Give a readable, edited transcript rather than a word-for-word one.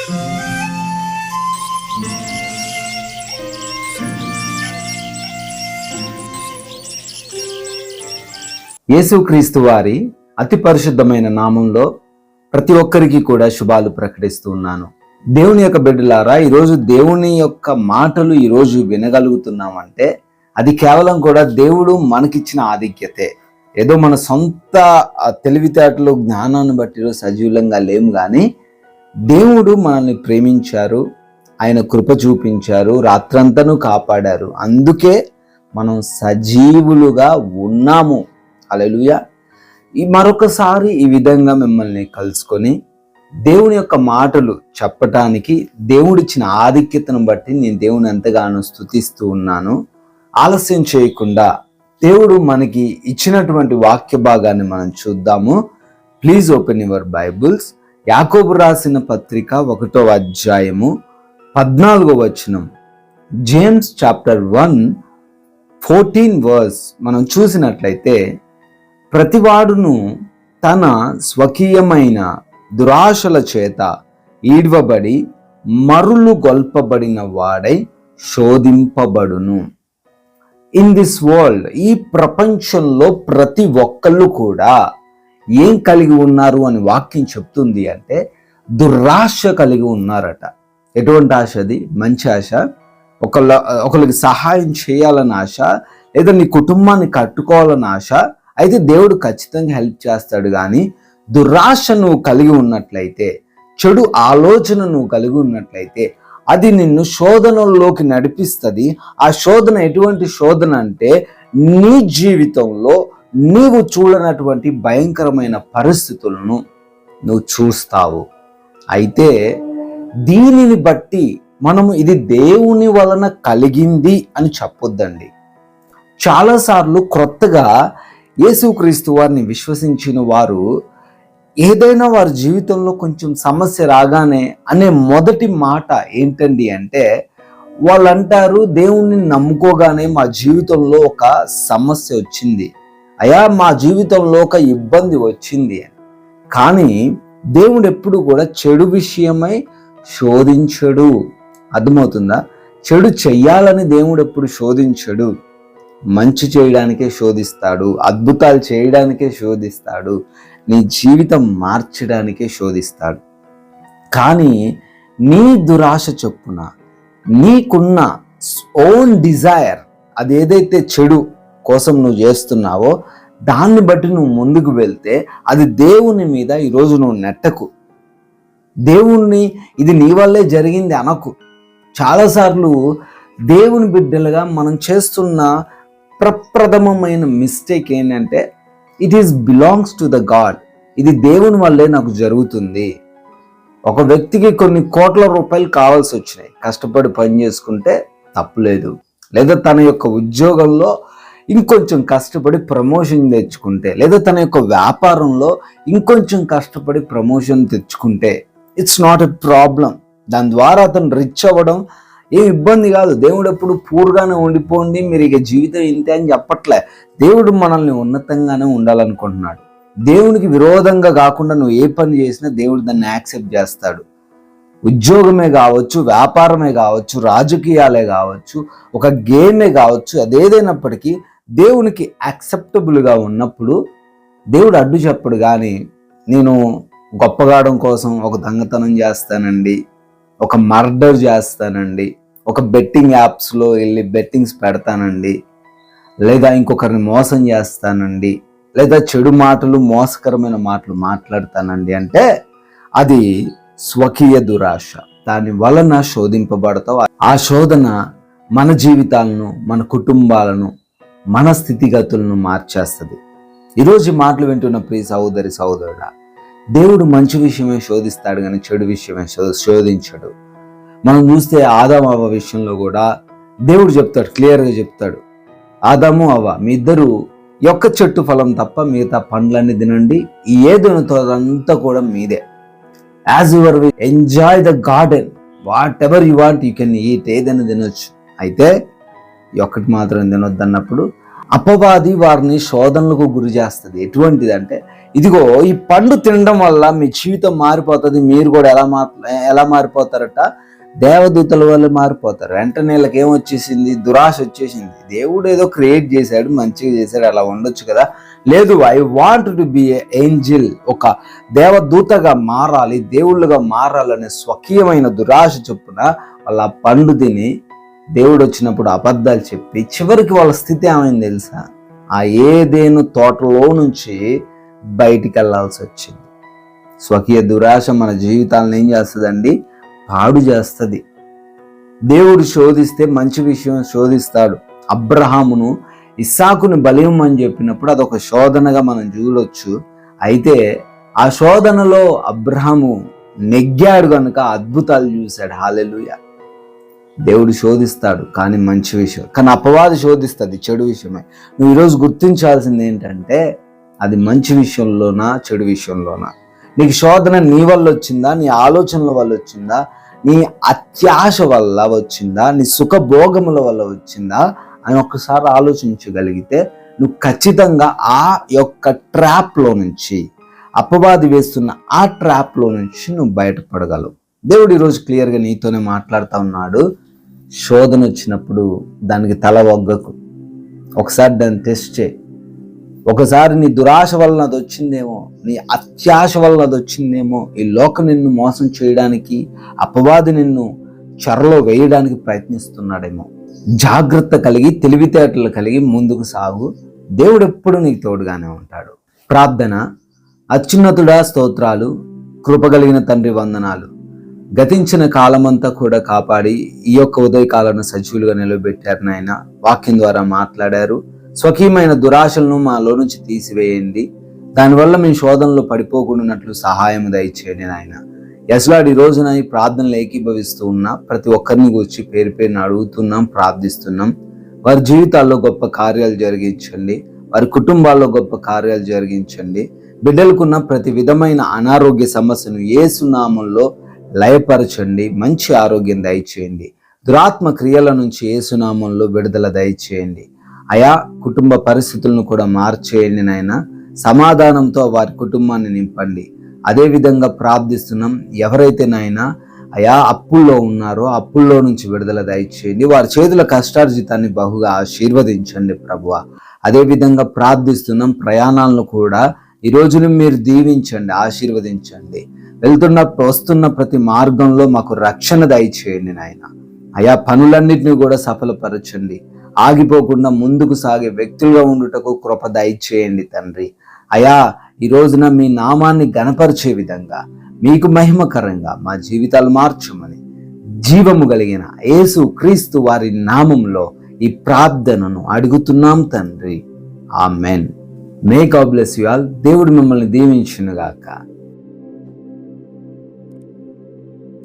యేసుక్రీస్తు వారి అతి పరిశుద్ధమైన నామంలో ప్రతి ఒక్కరికి కూడా శుభాలు ప్రకటిస్తూ ఉన్నాను. దేవుని యొక్క బిడ్డలారా, ఈరోజు దేవుని యొక్క మాటలు ఈరోజు వినగలుగుతున్నామంటే అది కేవలం కూడా దేవుడు మనకిచ్చిన ఆధిక్యతే. ఏదో మన సొంత తెలివితేటలు జ్ఞానాన్ని బట్టి సజీవంగా లేము, కానీ దేవుడు మనల్ని ప్రేమించారు, ఆయన కృప చూపించారు, రాత్రంతను కాపాడారు. అందుకే మనం సజీవులుగా ఉన్నాము. హల్లెలూయా. మరొకసారి ఈ విధంగా మిమ్మల్ని కలుసుకొని దేవుని యొక్క మాటలు చెప్పటానికి దేవుడిచ్చిన ఆధిక్యతను బట్టి నేను దేవుని ఎంతగానో స్తుతిస్తూ ఉన్నాను. ఆలస్యం చేయకుండా దేవుడు మనకి ఇచ్చినటువంటి వాక్య భాగాన్ని మనం చూద్దాము. Please open your Bibles. యాకోబు రాసిన పత్రిక 1వ అధ్యాయము 14వ వచనం, జేమ్స్ చాప్టర్ 1:14 వర్స్ మనం చూసినట్లయితే, ప్రతివాడును తన స్వకీయమైన దురాశల చేత ఈడ్వబడి మరులు గొల్పబడిన వాడై శోధింపబడును. ఇన్ దిస్ వరల్డ్, ఈ ప్రపంచంలో ప్రతి ఒక్కళ్ళు కూడా ఏం కలిగి ఉన్నారు అని వాక్యం చెప్తుంది అంటే దురాశ కలిగి ఉన్నారట. ఎటువంటి ఆశ అది? మంచి ఆశ, ఒకరికి సహాయం చేయాలని ఆశ, లేదా నీ కుటుంబాన్ని కట్టుకోవాలని ఆశ. అయితే దేవుడు ఖచ్చితంగా హెల్ప్ చేస్తాడు. కానీ దురాశ నువ్వు కలిగి ఉన్నట్లయితే, చెడు ఆలోచన నువ్వు కలిగి ఉన్నట్లయితే అది నిన్ను శోధనల్లోకి నడిపిస్తుంది. ఆ శోధన ఎటువంటి శోధన అంటే, నీ జీవితంలో నీవు చూడనటువంటి భయంకరమైన పరిస్థితులను నువ్వు చూస్తావు. అయితే దీనిని బట్టి మనము ఇది దేవుని వలన కలిగింది అని చెప్పొద్దండి. చాలాసార్లు క్రొత్తగా యేసుక్రీస్తు వారిని విశ్వసించిన వారు ఏదైనా వారి జీవితంలో కొంచెం సమస్య రాగానే అనే మొదటి మాట ఏంటండి అంటే, వాళ్ళు అంటారు, దేవుణ్ణి నమ్ముకోగానే మా జీవితంలో ఒక సమస్య వచ్చింది, అయ్యా మా జీవితంలో ఒక ఇబ్బంది వచ్చింది అని. కానీ దేవుడు ఎప్పుడు కూడా చెడు విషయమై శోధించడు. అర్థమవుతుందా? చెడు చెయ్యాలని దేవుడు ఎప్పుడు శోధించడు. మంచి చేయడానికే శోధిస్తాడు, అద్భుతాలు చేయడానికే శోధిస్తాడు, నీ జీవితం మార్చడానికే శోధిస్తాడు. కానీ నీ దురాశ చొప్పున నీకున్న ఓన్ డిజైర్, అది ఏదైతే చెడు కోసం నువ్వు చేస్తున్నావో దాన్ని బట్టి నువ్వు ముందుకు వెళ్తే అది దేవుని మీద ఈరోజు నువ్వు నెట్టకు. దేవుణ్ణి ఇది నీ వల్లే జరిగింది అనకు. చాలాసార్లు దేవుని బిడ్డలుగా మనం చేస్తున్న ప్రప్రథమమైన మిస్టేక్ ఏంటంటే, it is belongs to the God. ఇది దేవుని వల్లే నాకు జరుగుతుంది. ఒక వ్యక్తికి కొన్ని కోట్ల రూపాయలు కావాల్సి వచ్చినాయి, కష్టపడి పని చేసుకుంటే తప్పులేదు. లేదా తన యొక్క ఉద్యోగంలో ఇంకొంచెం కష్టపడి ప్రమోషన్ తెచ్చుకుంటే, లేదా తన యొక్క వ్యాపారంలో ఇంకొంచెం కష్టపడి ప్రమోషన్ తెచ్చుకుంటే ఇట్స్ నాట్ ఎ ప్రాబ్లం. దాని ద్వారా అతను రిచ్ అవ్వడం ఏం ఇబ్బంది కాదు. దేవుడు ఎప్పుడు పూర్గానే ఉండిపోండి, మీరు ఇక జీవితం ఇంతే అని చెప్పట్లే. దేవుడు మనల్ని ఉన్నతంగానే ఉండాలనుకుంటున్నాడు. దేవునికి విరోధంగా కాకుండా నువ్వు ఏ పని చేసినా దేవుడు దాన్ని యాక్సెప్ట్ చేస్తాడు. ఉద్యోగమే కావచ్చు, వ్యాపారమే కావచ్చు, రాజకీయాలే కావచ్చు, ఒక గేమే కావచ్చు, అదేదైనప్పటికీ దేవునికి యాక్సెప్టబుల్గా ఉన్నప్పుడు దేవుడు అడ్డు చెప్పడు. కానీ నేను గొప్పగాడం కోసం ఒక దొంగతనం చేస్తానండి, ఒక మర్డర్ చేస్తానండి, ఒక బెట్టింగ్ యాప్స్లో వెళ్ళి బెట్టింగ్స్ పెడతానండి, లేదా ఇంకొకరిని మోసం చేస్తానండి, లేదా చెడు మాటలు మోసకరమైన మాటలు మాట్లాడతానండి అంటే అది స్వకీయ దురాశ. దాని వలన శోధింపబడతావు. ఆ శోధన మన జీవితాలను, మన కుటుంబాలను, మన స్థితిగతులను మార్చేస్తుంది. ఈరోజు మాటలు వింటున్న ప్రియ సహోదరి సహోదరుడా, దేవుడు మంచి విషయమే శోధిస్తాడు, కానీ చెడు విషయమే శోధించడు. మనం చూస్తే ఆదాము అవ్వ విషయంలో కూడా దేవుడు చెప్తాడు, క్లియర్గా చెప్తాడు, ఆదాము అవ్వ మీ ఇద్దరు యొక్క చెట్టు ఫలం తప్ప మిగతా పండ్లన్నీ తినండి, ఏదైనా అదంతా కూడా మీదే. As your we enjoy the garden, whatever you want you can eat, ఏదైనా తినొచ్చు. అయితే ఒక్కటి మాత్రం తినొద్దు అన్నప్పుడు అపవాది వారిని శోధనలకు గురి చేస్తుంది. ఎటువంటిదంటే, ఇదిగో ఈ పండు తినడం వల్ల మీ జీవితం మారిపోతుంది, మీరు కూడా ఎలా మారిపోతారట, దేవదూతల వల్ల మారిపోతారు. వెంటనే వీళ్ళకి ఏమొచ్చేసింది, దురాశ వచ్చేసింది. దేవుడు ఏదో క్రియేట్ చేశాడు, మంచిగా చేశాడు, అలా ఉండొచ్చు కదా. లేదు, I want to be A angel, ఒక దేవదూతగా మారాలి, దేవుళ్ళుగా మారాలనే స్వకీయమైన దురాశ చొప్పున వాళ్ళ పండు తిని దేవుడు వచ్చినప్పుడు అబద్ధాలు చెప్పి చివరికి వాళ్ళ స్థితి ఏమైంది తెలుసా, ఆ ఏదేను తోటలో నుంచి బయటికి వెళ్ళాల్సి వచ్చింది. స్వకీయ దురాశ మన జీవితాలను ఏం చేస్తుందండి, పాడు చేస్తుంది. దేవుడు శోధిస్తే మంచి విషయం శోధిస్తాడు. అబ్రహామును ఇస్సాకుని బలియమని చెప్పినప్పుడు అదొక శోధనగా మనం చూడొచ్చు. అయితే ఆ శోధనలో అబ్రహాము నెగ్గాడు కనుక అద్భుతాలు చూశాడు. హల్లెలూయా. దేవుడు శోధిస్తాడు కానీ మంచి విషయం, కానీ అపవాది శోధిస్తుంది చెడు విషయమే. నువ్వు ఈరోజు గుర్తించాల్సింది ఏంటంటే, అది మంచి విషయంలోనా చెడు విషయంలోనా? నీకు శోధన నీ వల్ల వచ్చిందా, నీ ఆలోచనల వల్ల వచ్చిందా, నీ అత్యాశ వల్ల వచ్చిందా, నీ సుఖభోగముల వల్ల వచ్చిందా అని ఒక్కసారి ఆలోచించగలిగితే నువ్వు ఖచ్చితంగా ఆ యొక్క ట్రాప్లో నుంచి, అపవాది వేస్తున్న ఆ ట్రాప్లో నుంచి నువ్వు బయటపడగలవు. దేవుడు ఈరోజు క్లియర్గా నీతోనే మాట్లాడుతూ ఉన్నాడు. శోధన వచ్చినప్పుడు దానికి తల ఒగ్గకు, ఒకసారి దాన్ని టెస్ట్ చేయి. ఒకసారి నీ దురాశ వలన అది వచ్చిందేమో, నీ అత్యాశ వలన అది వచ్చిందేమో, ఈ లోకం నిన్ను మోసం చేయడానికి, అపవాది నిన్ను చెరలో వేయడానికి ప్రయత్నిస్తున్నాడేమో. జాగ్రత్త కలిగి, తెలివితేటలు కలిగి ముందుకు సాగు. దేవుడు ఎప్పుడు నీకు తోడుగానే ఉంటాడు. ప్రార్థన. అత్యున్నతుడా స్తోత్రాలు, కృపగలిగిన తండ్రి వందనాలు. గతించిన కాలమంతా కూడా కాపాడి ఈ యొక్క ఉదయకాలను సజీవులుగా నిలబెట్టారు నాయన. వాక్యం ద్వారా మాట్లాడారు. స్వకీయమైన దురాశలను మాలో నుంచి తీసివేయండి. దానివల్ల మేము శోధనలో పడిపోకుండాన్నట్లు సహాయం దయచేయండి నాయన. ఎస్లాడ్ ఈ రోజున ఈ ప్రార్థనలు ఏకీభవిస్తూ ఉన్నా ప్రతి ఒక్కరిని గురించి పేరు పేరుని అడుగుతున్నాం, ప్రార్థిస్తున్నాం. వారి జీవితాల్లో గొప్ప కార్యాలు జరిగించండి, వారి కుటుంబాల్లో గొప్ప కార్యాలు జరిగించండి. బిడ్డలకున్న ప్రతి విధమైన అనారోగ్య సమస్యను యేసు నామములో లయపరచండి, మంచి ఆరోగ్యం దయచేయండి. దురాత్మ క్రియల నుంచి యేసు నామములో విడుదల దయచేయండి. ఆయా కుటుంబ పరిస్థితులను కూడా మార్చేయండి నాయన. సమాధానంతో వారి కుటుంబాన్ని నింపండి. అదేవిధంగా ప్రార్థిస్తున్నాం, ఎవరైతే నాయన ఆయా అప్పుల్లో ఉన్నారో అప్పుల్లో నుంచి విడుదల దయచేయండి. వారి చేతుల కష్టార్జితాన్ని బహుగా ఆశీర్వదించండి ప్రభువా. అదేవిధంగా ప్రార్థిస్తున్నాం, ప్రయాణాలను కూడా ఈ రోజును మీరు దీవించండి, ఆశీర్వదించండి. వస్తున్న ప్రతి మార్గంలో మాకు రక్షణ దయచేయండి నాయన. ఆయా పనులన్నిటిని కూడా సఫలపరచండి. ఆగిపోకుండా ముందుకు సాగే వ్యక్తులుగా ఉండుటకు కృప దయచేయండి తండ్రి. అయా ఈ రోజున మీ నామాన్ని గణపరిచే విధంగా, మీకు మహిమకరంగా మా జీవితాలు మార్చమని జీవము కలిగిన యేసు క్రీస్తు వారి నామంలో ఈ ప్రార్థనను అడుగుతున్నాం తండ్రి. Amen. May God bless you all. దేవుడు మిమ్మల్ని దీవించును గాక.